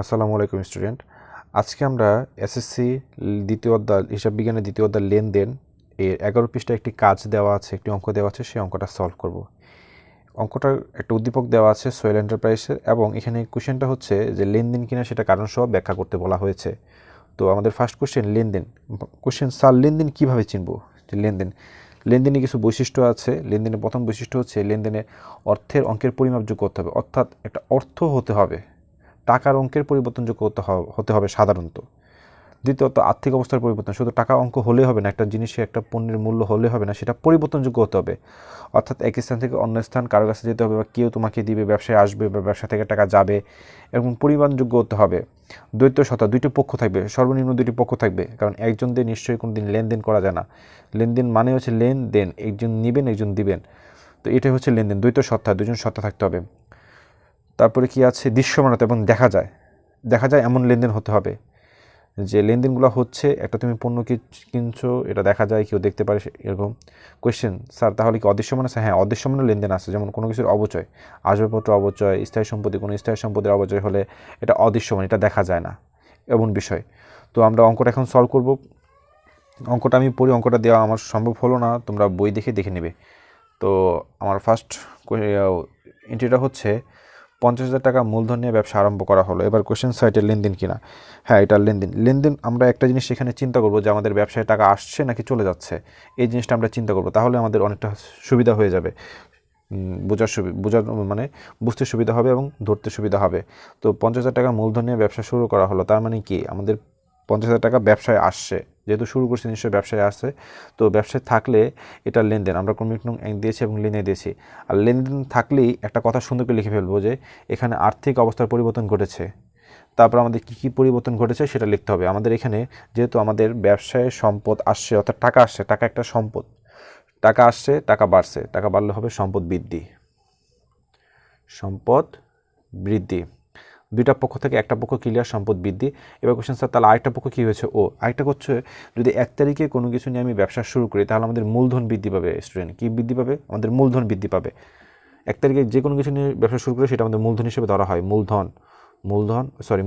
আসসালামু আলাইকুম স্টুডেন্ট। আজকে আমরা এসএসসি দ্বিতীয় অধ্যায় হিসাব বিজ্ঞানের দ্বিতীয় অধ্যায় লেনদেন এর 11 পৃষ্ঠায় একটি কাজ দেওয়া আছে, একটি অঙ্ক দেওয়া আছে, সেই অঙ্কটা সলভ করব। অঙ্কটার একটা উদ্দীপক দেওয়া আছে সোয়েল এন্টারপ্রাইজের, এবং এখানে কোশ্চেনটা হচ্ছে যে লেনদেন কিনা সেটা কারণ সহ ব্যাখ্যা করতে বলা হয়েছে। তো আমাদের ফার্স্ট কোশ্চেন লেনদেন। কোশ্চেন, স্যার লেনদেন কীভাবে চিনব? যে লেনদেনে কিছু বৈশিষ্ট্য আছে। লেনদেনের প্রথম বৈশিষ্ট্য হচ্ছে লেনদেনে অর্থের অঙ্কের পরিমাপযোগ্য হতে হবে, অর্থাৎ একটা অর্থ হতে হবে, টাকার অঙ্কের পরিবর্তনযোগ্য হতে হবে সাধারণত। দ্বিতীয়ত আর্থিক অবস্থার পরিবর্তন, শুধু টাকা অঙ্ক হলেই হবে না, একটা জিনিসে একটা পণ্যের মূল্য হলে হবে না, সেটা পরিবর্তনযোগ্য হতে হবে, অর্থাৎ এক স্থান থেকে অন্য স্থান কারো কাছে যেতে হবে, বা কেউ তোমাকে দিবে, ব্যবসায় আসবে বা ব্যবসা থেকে টাকা যাবে, এরকম পরিমাণযোগ্য হতে হবে। দ্বৈত সত্তা, দুইটি পক্ষ থাকবে, সর্বনিম্ন দুইটি পক্ষ থাকবে, কারণ একজন দিয়ে নিশ্চয়ই কোনো দিন লেনদেন করা যায় না। লেনদেন মানে হচ্ছে লেনদেন, একজন নিবেন একজন দিবেন, তো এটাই হচ্ছে লেনদেন। দ্বৈত সত্তা, দুজন সত্তা থাকতে হবে। তারপরে কি আছে, দৃশ্যমানতা এবং দেখা যায় এমন লেনদেন হতে হবে, যে লেনদেনগুলো হচ্ছে একটা তুমি পণ্য কিনছো, এটা দেখা যায়, কেউ দেখতে পারে, এরকম। কোয়েশ্চেন, স্যার তাহলে কি অদৃশ্যমান আছে? হ্যাঁ, অদৃশ্যমান লেনদেন আছে, যেমন কোনো কিছুর অবচয়, আসবাবপত্র অবচয়, স্থায়ী সম্পত্তি, কোনো স্থায়ী সম্পত্তির অবচয় হলে এটা অদৃশ্যমান, এটা দেখা যায় না, এমন বিষয়। তো আমরা অঙ্কটা এখন সলভ করব। অঙ্কটা আমি পড়ি, অঙ্কটা দেওয়া আমার সম্ভব হলো না, তোমরা বই দেখে নেবে। তো আমার ফার্স্ট এন্ট্রিটা হচ্ছে 50,000 টাকা মূলধন নিয়ে ব্যবসা আরম্ভ করা হলো। এবার কোশ্চেন, সাইটের লেনদেন কিনা? হ্যাঁ, এটা লেনদেন। আমরা একটা জিনিস সেখানে চিন্তা করবো যে আমাদের ব্যবসায় টাকা আসছে নাকি চলে যাচ্ছে, এই জিনিসটা আমরা চিন্তা করবো, তাহলে আমাদের অনেকটা সুবিধা হয়ে যাবে, বোঝার মানে বুঝতে সুবিধা হবে এবং ধরতে সুবিধা হবে। তো 50,000 টাকা মূলধন নিয়ে ব্যবসা শুরু করা হলো, তার মানে কি আমাদের 50,000 টাকা ব্যবসায় আসছে, যেহেতু শুরু করছে নিশ্চয়ই ব্যবসায় আসছে। তো ব্যবসায় থাকলে এটা লেনদেন, আমরা ক্রমিক নং 1 দিয়েছি এবং লিনে দিয়েছি। আর লেনদেন থাকলেই একটা কথা সুন্দর করে লিখে ফেলবো যে এখানে আর্থিক অবস্থার পরিবর্তন ঘটেছে। তারপর আমাদের কী পরিবর্তন ঘটেছে সেটা লিখতে হবে। আমাদের এখানে যেহেতু আমাদের ব্যবসায় সম্পদ আসছে, অর্থাৎ টাকা আসছে, টাকা একটা সম্পদ, টাকা আসছে, টাকা বাড়ছে, টাকা বাড়লে হবে সম্পদ বৃদ্ধি। দুইটা পক্ষ থেকে একটা পক্ষ ক্লিয়ার, সম্পদ বৃদ্ধি। এবার কোশ্চেন, স্যার তাহলে আরেকটা পক্ষ কী হয়েছে? আরেকটা হচ্ছে, যদি 1 তারিখে কোনো কিছু নিয়ে আমি ব্যবসা শুরু করি, তাহলে আমাদের মূলধন বৃদ্ধি পাবে। স্টুডেন্ট, কী বৃদ্ধি পাবে? আমাদের মূলধন বৃদ্ধি পাবে। 1 তারিখে যে কোনো কিছু নিয়ে ব্যবসা শুরু করে সেটা আমাদের মূলধন হিসেবে ধরা হয়।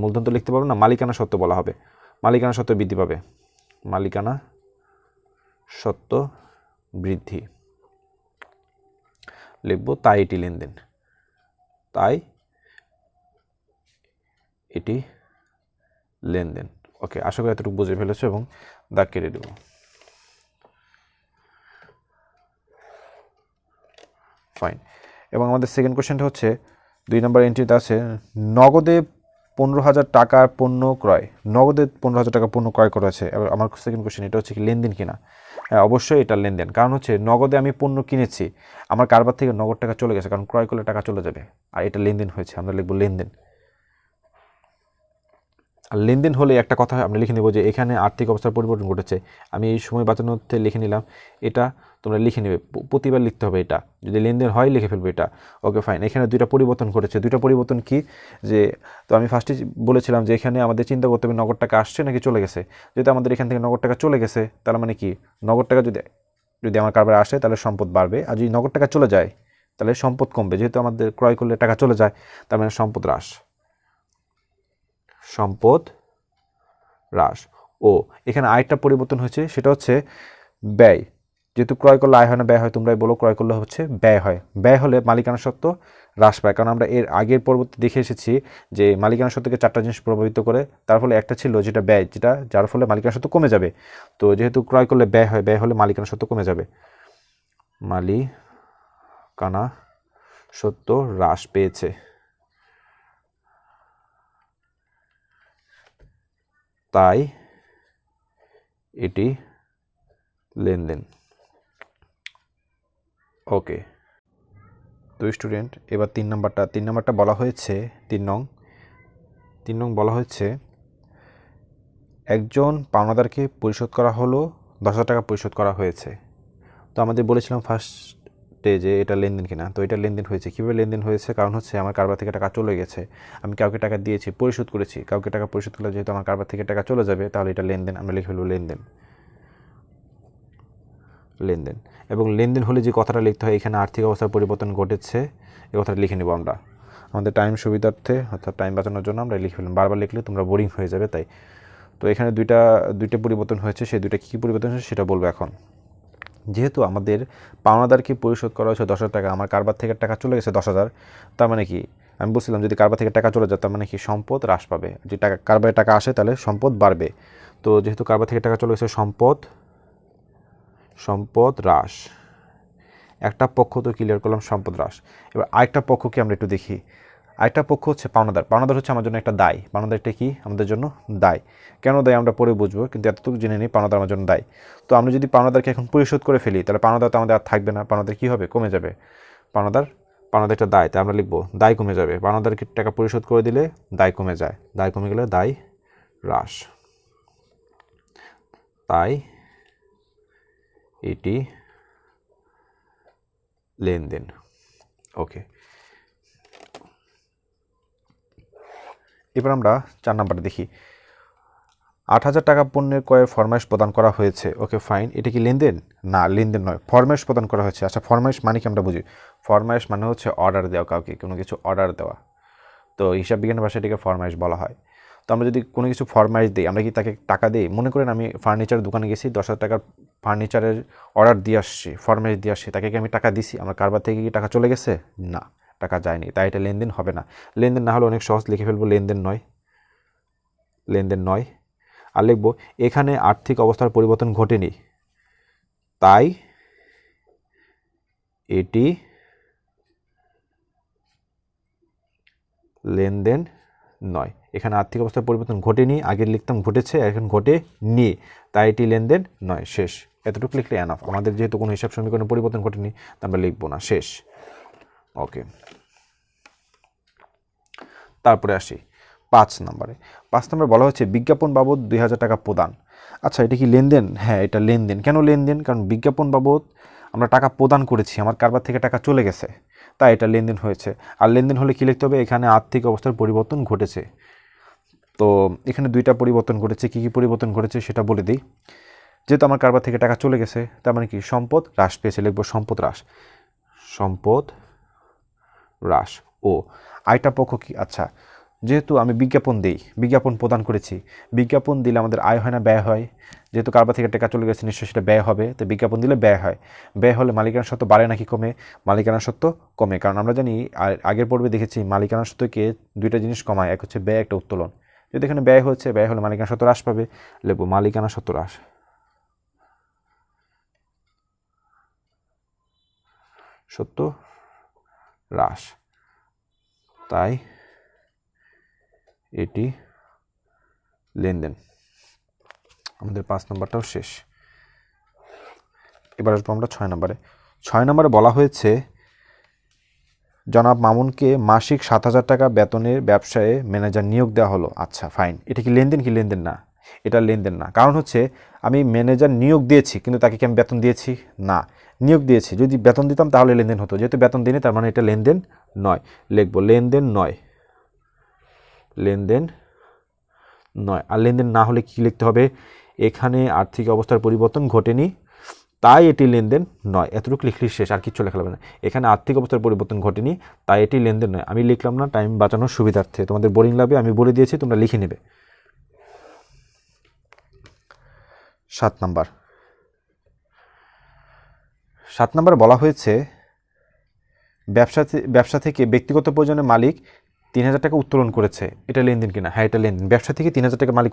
মূলধন তো লিখতে পারবো না, মালিকানা সত্ত্ব বলা হবে। মালিকানা সত্ত্ব বৃদ্ধি পাবে, মালিকানা সত্ত্ব বৃদ্ধি লিখবো। তাই এটি লেনদেন, ওকে, আশা করি এতটুকু বুঝে ফেলেছো এবং দাগ কেটে দেবো। ফাইন। এবং আমাদের সেকেন্ড কোশ্চেনটা হচ্ছে 2 নম্বর এন্ট্রিতে আছে, নগদে 15,000 টাকার পণ্য ক্রয়। নগদে 15,000 টাকা পণ্য ক্রয় করা আছে। এবার আমার সেকেন্ড কোশ্চেন, এটা হচ্ছে কি লেনদেন কিনা? হ্যাঁ, অবশ্যই এটা লেনদেন, কারণ হচ্ছে নগদে আমি পণ্য কিনেছি, আমার কারবার থেকে নগদ টাকা চলে গেছে, কারণ ক্রয় করলে টাকা চলে যাবে, আর এটা লেনদেন হয়েছে, আমরা লিখবো লেনদেন। আর লেনদেন হলে একটা কথা আমরা লিখে নেব যে এখানে আর্থিক অবস্থার পরিবর্তন ঘটেছে। আমি এই সময় বাঁচানোতে লিখে নিলাম, এটা তোমরা লিখে নেবে, প্রতিবার লিখতে হবে এটা, যদি লেনদেন হয় লিখে ফেলবে এটা। Okay fine. এখানে দুইটা পরিবর্তন ঘটেছে। দুইটা পরিবর্তন কি? যে তো আমি ফার্স্টে বলেছিলাম যে এখানে আমাদের চিন্তা করতে হবে নগদ টাকা আসছে নাকি চলে গেছে। যেহেতু আমাদের এখান থেকে নগদ টাকা চলে গেছে, তার মানে কি, নগদ টাকা যদি আমার কারবারে আসে তাহলে সম্পদ বাড়বে, আর যদি নগদ টাকা চলে যায় তাহলে সম্পদ কমবে। যেহেতু আমাদের ক্রয় করলে টাকা চলে যায়, তার মানে সম্পদ হ্রাস। এখানে আরেকটা পরিবর্তন হয়েছে, সেটা হচ্ছে ব্যয়। যেহেতু ক্রয় করলে আয় হয় না, ব্যয় হয়, তোমরাই বলো, ক্রয় করলে হচ্ছে ব্যয় হয়। ব্যয় হলে মালিকানা সত্ত্ব হ্রাস পায়, কারণ আমরা এর আগের পরবর্তী দেখে এসেছি যে মালিকানা সত্ত্বকে 4টা জিনিস প্রভাবিত করে, তার ফলে একটা ছিল যেটা ব্যয়, যার ফলে মালিকানা সত্ত্ব কমে যাবে। তো যেহেতু ক্রয় করলে ব্যয় হয়, ব্যয় হলে মালিকানা সত্ত্ব কমে যাবে, মালিকানা সত্ত্ব হ্রাস পেয়েছে, তাই এটি লেনদেন। ওকে, তো স্টুডেন্ট এবার 3 নম্বরটা বলা হয়েছে, 3 নং বলা হয়েছে, একজন পাওনাদারকে পরিশোধ করা হলো, 10,000 টাকা পরিশোধ করা হয়েছে। তো আমাদের বলেছিলাম ফার্স্টে যে এটা লেনদেন কিনা, তো এটা লেনদেন হয়েছে। কীভাবে লেনদেন হয়েছে? কারণ হচ্ছে আমার কারবার থেকে টাকা চলে গেছে, আমি কাউকে টাকা দিয়েছি, পরিশোধ করেছি, কাউকে টাকা পরিশোধ করলে যেহেতু আমার কারবার থেকে টাকা চলে যাবে, তাহলে এটা লেনদেন, আমরা লিখে ফেলবো লেনদেন। এবং লেনদেন হলে যে কথাটা লিখতে হয়, এখানে আর্থিক অবস্থার পরিবর্তন ঘটেছে, এই কথাটা লিখে নেব আমরা। আমাদের টাইম সুবিধার্থে অর্থাৎ টাইম বাঁচানোর জন্য আমরা লিখে ফেললাম, বারবার লিখলে তোমরা বোরিং হয়ে যাবে তাই। তো এখানে দুইটা পরিবর্তন হয়েছে, সেই দুইটা কী পরিবর্তন হয়েছে সেটা বলবো এখন। যেহেতু আমাদের পাওনাদারকে পরিশোধ করা হয়েছে 10,000 টাকা, আমার কারবার থেকে টাকা চলে গেছে 10,000, তার মানে কি আমি বলছিলাম যদি কারবার থেকে টাকা চলে যায় তার মানে কি সম্পদ হ্রাস পাবে, যে টাকা কারবারে টাকা আসে তাহলে সম্পদ বাড়বে। তো যেহেতু কারবার থেকে টাকা চলে গেছে সম্পদ হ্রাস, একটা পক্ষ তো ক্লিয়ার করলাম সম্পদ হ্রাস। এবার আরেকটা পক্ষকে আমরা একটু দেখি। আরেকটা পক্ষ হচ্ছে পাওনাদার হচ্ছে আমার জন্য একটা দায়, পাওনাদারটা কি আমাদের জন্য দায়। কেন দায় আমরা পরে বুঝবো, কিন্তু এতটুকু জেনে নিই পাওনাদার আমার জন্য দায়। তো আমরা যদি পাওনাদারকে এখন পরিশোধ করে ফেলি তাহলে পাওনাদার তো আমাদের আর থাকবে না, পাওনাদার কী হবে, কমে যাবে। পাওনাদারটা দায়, তাই আমরা লিখবো দায় কমে যাবে। পাওনাদারকে টাকা পরিশোধ করে দিলে দায় কমে যায়, দায় কমে গেলে দায় হ্রাস, তাই এটি লেনদেন। ওকে, এবার আমরা 4 নাম্বারে দেখি। 8,000 টাকা পণ্যের ক্রয়ের ফরমাইশ প্রদান করা হয়েছে। ওকে ফাইন, এটা কি লেনদেন? না, লেনদেন নয়, ফরমাইশ প্রদান করা হয়েছে। আচ্ছা, ফরমাইশ মানে কি আমরা বুঝি? ফরমাইশ মানে হচ্ছে অর্ডার দেওয়া, কাউকে কোনো কিছু অর্ডার দেওয়া। তো হিসাব বিজ্ঞানের ভাষায় এটাকে ফরমাইশ বলা হয়। তো আমরা যদি কোনো কিছু ফরমাইশ দিই, আমরা কি তাকে টাকা দিই? মনে করেন আমি ফার্নিচার দোকানে গেছি, 10,000 টাকার ফার্নিচারের অর্ডার দিয়ে আসছি, ফরমাইশ দিয়ে আসছি, তাকে কি আমি টাকা দিছি? আমার কারবার থেকে কি টাকা চলে গেছে? না, টাকা যায়নি, তাই এটা লেনদেন হবে না। লেনদেন না হলে অনেক সহজ লিখে ফেলবো, লেনদেন নয়। আর লিখব এখানে আর্থিক অবস্থার পরিবর্তন ঘটেনি, তাই এটি লেনদেন নয়। এখানে আর্থিক অবস্থার পরিবর্তন ঘটেনি, আগে লিখতাম ঘটেছে, এখন ঘটেনি, তাই এটি লেনদেন নয়। শেষ, এতটুকু লিখলে এনাফ। আমাদের যেহেতু কোনো হিসাব সমীকরণে পরিবর্তন ঘটেনি, তা আমরা লিখবো না, শেষ। ওকে, তারপরে আসি 5 নম্বরে। 5 নম্বরে বলা হচ্ছে বিজ্ঞাপন বাবদ 2,000 টাকা প্রদান। আচ্ছা, এটা কি লেনদেন? হ্যাঁ, এটা লেনদেন। কেন লেনদেন? কারণ বিজ্ঞাপন বাবদ আমরা টাকা প্রদান করেছি, আমার কারবার থেকে টাকা চলে গেছে, তাই এটা লেনদেন হয়েছে। আর লেনদেন হলে কী লিখতে হবে? এখানে আর্থিক অবস্থার পরিবর্তন ঘটেছে। তো এখানে দুইটা পরিবর্তন ঘটেছে, কী কী পরিবর্তন ঘটেছে সেটা বলে দিই। যেহেতু আমার কারবার থেকে টাকা চলে গেছে, তার মানে কি সম্পদ হ্রাস পেয়েছে, লিখবো সম্পদ হ্রাস। ও আরেকটা পক্ষ কি? আচ্ছা, যেহেতু আমি বিজ্ঞাপন প্রদান করেছি, বিজ্ঞাপন দিলে আমাদের আয় হয় না ব্যয় হয়? যেহেতু কারবার থেকে টাকা চলে গেছে, নিশ্চয়ই সেটা ব্যয় হবে, তো বিজ্ঞাপন দিলে ব্যয় হয়। ব্যয় হলে মালিকানা সত্ত্ব বাড়ে নাকি কমে? মালিকানা সত্ত্ব কমে, কারণ আমরা জানি আগের পর্বে দেখেছি মালিকানা সত্ত্বকে দুইটা জিনিস কমায়, এক হচ্ছে ব্যয়, একটা উত্তোলন। যদি এখানে ব্যয় হচ্ছে, ব্যয় হলে মালিকানা সত্ত্ব হ্রাস পাবে, লিখব মালিকানা সত্ত্ব হ্রাস, তাই এটি লেনদেন। আমাদের 5 নম্বরটাও শেষ। এবার আসবো আমরা 6 নম্বরে। 6 নম্বরে বলা হয়েছে জনাব মামুনকে মাসিক 7,000 টাকা বেতনের ব্যবসায়ে ম্যানেজার নিয়োগ দেওয়া হলো। আচ্ছা ফাইন, এটা কি লেনদেন কি লেনদেন না? এটা লেনদেন না, কারণ হচ্ছে আমি ম্যানেজার নিয়োগ দিয়েছি, কিন্তু তাকে কি আমি বেতন দিয়েছি? না, নিয়োগ দিয়েছি। যদি বেতন দিতাম তাহলে লেনদেন হতো, যেহেতু বেতন দিইনি তার মানে এটা লেনদেন নয়। লিখবো লেনদেন নয়। আর লেনদেন না হলে কি লিখতে হবে? এখানে আর্থিক অবস্থার পরিবর্তন ঘটেনি, তাই এটি লেনদেন নয়। এতটুকু লিখলে শেষ, আর কিচ্ছু লেখা লাগবে না। এখানে আর্থিক অবস্থার পরিবর্তন ঘটেনি, তাই এটি লেনদেন নয়। আমি লিখলাম না, টাইম বাঁচানোর সুবিধার্থে। তোমাদের বোরিং লাগবে, আমি বলে দিয়েছি, তোমরা লিখে নেবে। 7 নাম্বার বলা হয়েছে ব্যবসা থেকে ব্যক্তিগত প্রয়োজনে মালিক 3,000 টাকা উত্তোলন করেছে। এটা লেনদেন কিনা? হ্যাঁ, এটা লেনদেন। ব্যবসা থেকে 3,000 টাকা মালিক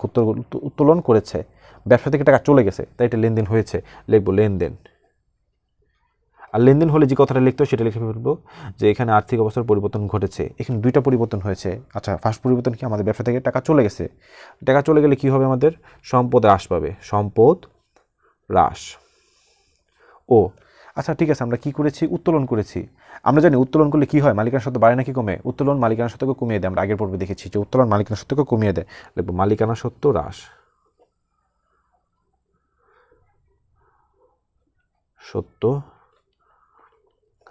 উত্তোলন করেছে, ব্যবসা থেকে টাকা চলে গেছে, তাই এটা লেনদেন হয়েছে, লিখবো লেনদেন। আর লেনদেন হলে যে কথাটা লিখতে হয় সেটা লিখে ফেলবো, যে এখানে আর্থিক অবস্থার পরিবর্তন ঘটেছে। এখানে দুইটা পরিবর্তন হয়েছে। আচ্ছা, ফার্স্ট পরিবর্তন কি? আমাদের ব্যবসা থেকে টাকা চলে গেছে। টাকা চলে গেলে কি হবে? আমাদের সম্পদ হ্রাস পাবে, সম্পদ হ্রাস। ও আচ্ছা, ঠিক আছে, আমরা কি করেছি? উত্তোলন করেছি। আমরা জানি উত্তোলন করলে কি হয়? মালিকানা সত্ত্ব বাড়ে নাকি কমে? উত্তোলন মালিকানা সত্ত্বকে কমিয়ে দেয়। আমরা আগের পর্বে দেখেছি যে উত্তোলন মালিকানা সত্ত্বকে কমিয়ে দেয়, লিখবো মালিকানা সত্ত্ব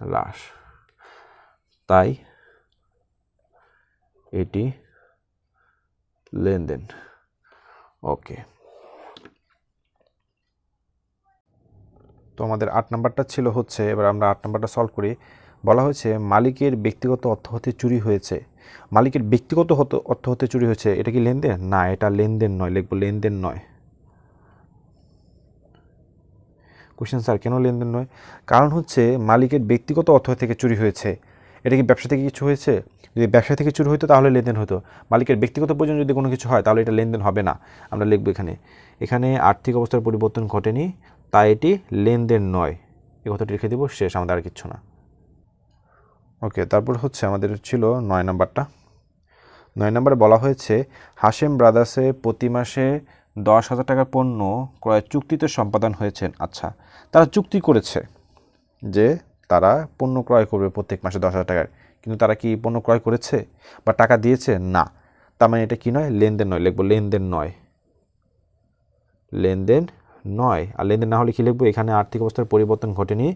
হ্রাস, তাই এটি লেনদেন। ওকে, তো আমাদের 8 নাম্বারটা ছিল হচ্ছে, এবার আমরা 8 নাম্বারটা সলভ করি। বলা হয়েছে মালিকের ব্যক্তিগত অর্থ হতে চুরি হয়েছে। মালিকের ব্যক্তিগত অর্থ হতে চুরি হয়েছে, এটা কি লেনদেন? না, এটা লেনদেন নয়, লিখবো লেনদেন নয়। কোশ্চেন স্যার কেন লেনদেন নয়? কারণ হচ্ছে মালিকের ব্যক্তিগত অর্থ থেকে চুরি হয়েছে। এটা কি ব্যবসা থেকে কিছু হয়েছে? যদি ব্যবসা থেকে চুরি হতো তাহলে লেনদেন হতো। মালিকের ব্যক্তিগত প্রয়োজন যদি কোনো কিছু হয় তাহলে এটা লেনদেন হবে না। আমরা লিখবো এখানে আর্থিক অবস্থার পরিবর্তন ঘটেনি, তাই এটি লেনদেন নয়। এই কথাটি লিখে দেবো, শেষ, আমাদের আর কিচ্ছু না। ওকে, তারপর হচ্ছে আমাদের ছিল 9 নাম্বারটা। 9 নম্বরে বলা হয়েছে হাশেম ব্রাদার্সে প্রতি মাসে 10,000 টাকার পণ্য ক্রয়ের চুক্তিতে সম্পাদন হয়েছেন। আচ্ছা, তারা চুক্তি করেছে যে তারা পণ্য ক্রয় করবে প্রত্যেক মাসে 10,000 টাকার, কিন্তু তারা কি পণ্য ক্রয় করেছে বা টাকা দিয়েছে? না। তার মানে এটা কি নয়? লেনদেন নয়, লিখবো লেনদেন নয়। লেনদেন নয়। আর লেনদেন না হলে কি লিখবো? এখানে আর্থিক অবস্থার পরিবর্তন ঘটেনি,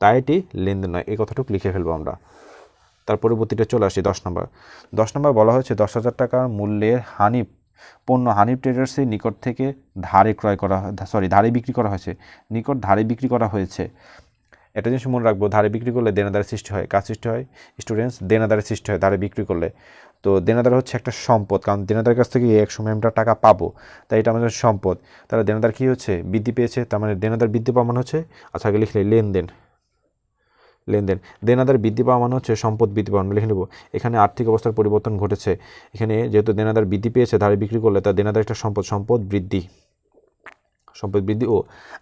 তাই এটি লেনদেন নয়। এই কথাটুকু লিখে ফেলবো আমরা। তার পরবর্তীটা চলে আসি 10 নম্বর। 10 নম্বর বলা হয়েছে 10,000 টাকার মূল্যের পণ্য হানিফ ট্রেডার্সের নিকট থেকে ধারে বিক্রি করা হয়েছে। ধারে বিক্রি করা হয়েছে। একটা জিনিস মনে রাখবো, ধারে বিক্রি করলে দেনাদারের সৃষ্টি হয়। কার সৃষ্টি হয়? স্টুডেন্টস, দেনাদারের সৃষ্টি হয় ধারে বিক্রি করলে। তো দেনাদার হচ্ছে একটা সম্পদ, কারণ দেনাদারের কাছ থেকে এক সময় আমরা টাকা পাবো, তাই এটা আমাদের সম্পদ। তাহলে দেনাদার কী হচ্ছে? বৃদ্ধি পেয়েছে, তার মানে দেনাদার বৃদ্ধি পাওয়া মানে হচ্ছে, আচ্ছা আগে লিখলে লেনদেন। দেনাদার বৃদ্ধি পাওয়া মানে হচ্ছে সম্পদ বৃদ্ধি পাওয়া, লিখে নেব। এখানে আর্থিক অবস্থার পরিবর্তন ঘটেছে। এখানে যেহেতু দেনাদার বৃদ্ধি পেয়েছে ধারে বিক্রি করলে, তার দেনাদার একটা সম্পদ বৃদ্ধি। ও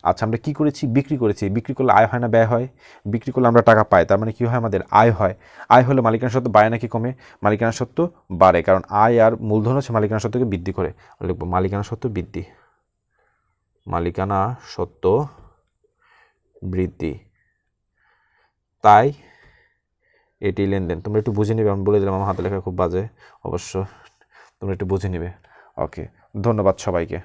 আচ্ছা, আমরা কি করেছি? বিক্রি করেছি। বিক্রি করলে আয় হয় না ব্যয় হয়? বিক্রি করলে আমরা টাকা পাই, তার মানে কি হয়? আমাদের আয় হয়। আয় হলে মালিকানা সত্ত্ব বাড়ে নাকি কমে? মালিকানা সত্ত্ব বাড়ে, কারণ আয় আর মূলধন হচ্ছে মালিকানা সত্ত্বকে বৃদ্ধি করে। লিখবো মালিকানা সত্ত্ব বৃদ্ধি। মালিকানা সত্ত্ব বৃদ্ধি, তাই এটি লেনদেন। তোমরা একটু বুঝে নেবে, আমি বলে দিলাম আমার হাতে লেখা খুব বাজে, অবশ্য তোমরা একটু বুঝে নেবে। ওকে, ধন্যবাদ সবাইকে।